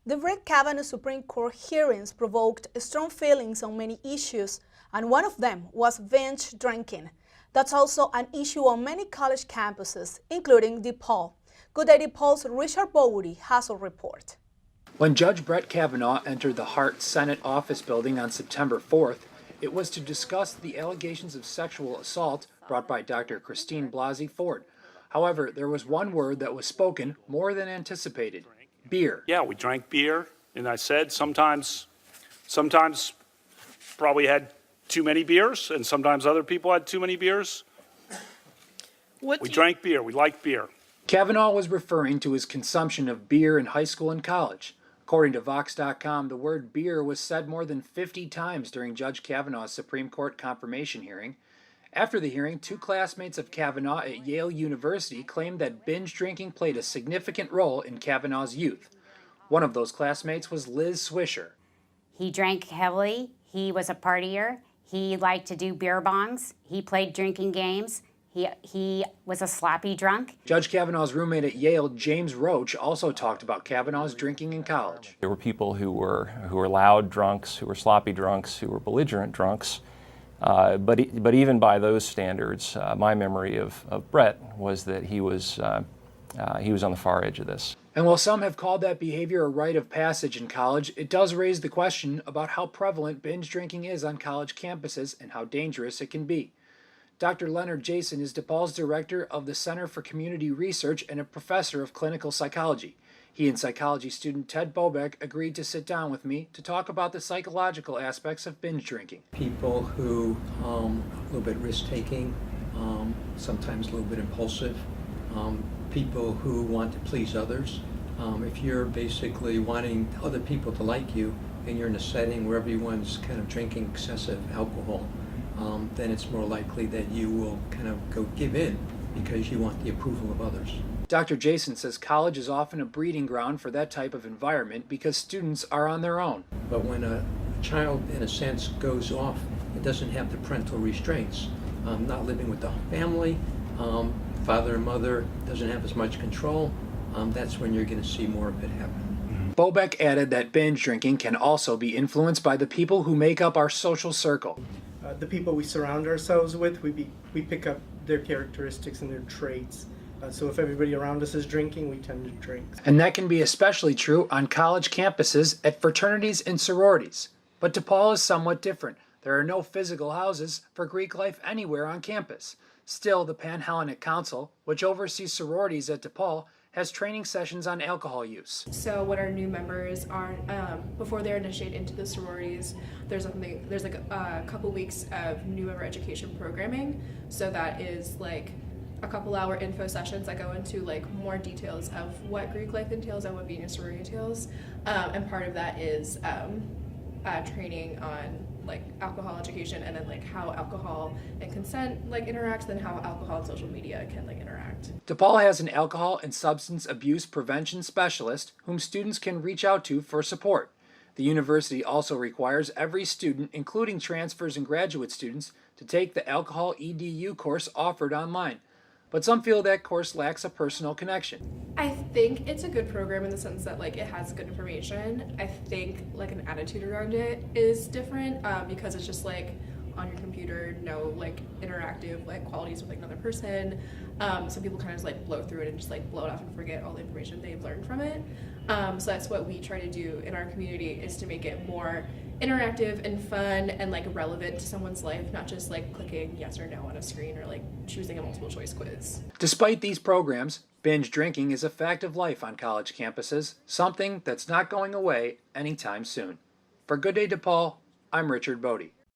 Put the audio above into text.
The Brett Kavanaugh Supreme Court hearings provoked strong feelings on many issues, and one of them was binge drinking. That's also an issue on many college campuses, including DePaul. Good Day DePaul's Richard Bowdy has a report. When Judge Brett Kavanaugh entered the Hart Senate office building on September 4th, it was to discuss the allegations of sexual assault brought by Dr. Christine Blasey Ford. However, there was one word that was spoken more than anticipated: beer. Yeah, we drank beer, and I said sometimes probably had too many beers, and sometimes other people had too many beers. We drank beer. We liked beer. Kavanaugh was referring to his consumption of beer in high school and college. According to Vox.com, the word beer was said more than 50 times during Judge Kavanaugh's Supreme Court confirmation hearing. After the hearing, two classmates of Kavanaugh at Yale University claimed that binge drinking played a significant role in Kavanaugh's youth. One of those classmates was Liz Swisher. He drank heavily. He was a partier. He liked to do beer bongs. He played drinking games. He was a sloppy drunk. Judge Kavanaugh's roommate at Yale, James Roach, also talked about Kavanaugh's drinking in college. There were people who were loud drunks, who were sloppy drunks, who were belligerent drunks. But even by those standards, my memory of Brett was that he was on the far edge of this. And while some have called that behavior a rite of passage in college, it does raise the question about how prevalent binge drinking is on college campuses and how dangerous it can be. Dr. Leonard Jason is DePaul's director of the Center for Community Research and a professor of clinical psychology. He and psychology student Ted Bobek agreed to sit down with me to talk about the psychological aspects of binge drinking. People who are a little bit risk-taking, sometimes a little bit impulsive, people who want to please others. If you're basically wanting other people to like you and you're in a setting where everyone's kind of drinking excessive alcohol, then it's more likely that you will kind of go give in because you want the approval of others. Dr. Jason says college is often a breeding ground for that type of environment because students are on their own. But when a child, in a sense, goes off, it doesn't have the parental restraints, not living with the family, father and mother doesn't have as much control, that's when you're going to see more of it happen. Bobek added that binge drinking can also be influenced by the people who make up our social circle. The people we surround ourselves with, we pick up their characteristics and their traits. So if everybody around us is drinking, we tend to drink. And that can be especially true on college campuses at fraternities and sororities. But DePaul is somewhat different. There are no physical houses for Greek life anywhere on campus. Still, the Pan-Hellenic Council, which oversees sororities at DePaul, has training sessions on alcohol use. So when our new members are, before they're initiated into the sororities, there's like a couple weeks of new member education programming. So that is like a couple hour info sessions that go into like more details of what Greek life entails and what being a sorority entails. And part of that is training on like alcohol education and then like how alcohol and consent like interact, then how alcohol and social media can like interact. DePaul has an alcohol and substance abuse prevention specialist whom students can reach out to for support. The university also requires every student, including transfers and graduate students, to take the Alcohol EDU course offered online. But some feel that course lacks a personal connection. I think it's a good program in the sense that like it has good information. I think like an attitude around it is different because it's just like on your computer, no like interactive like qualities with like another person. Some people kind of just like blow through it and just like blow it off and forget all the information they've learned from it. So that's what we try to do in our community, is to make it more interactive and fun and like relevant to someone's life, not just like clicking yes or no on a screen or like choosing a multiple choice quiz. Despite these programs, binge drinking is a fact of life on college campuses, something that's not going away anytime soon. For Good Day DePaul, I'm Richard Bowdy.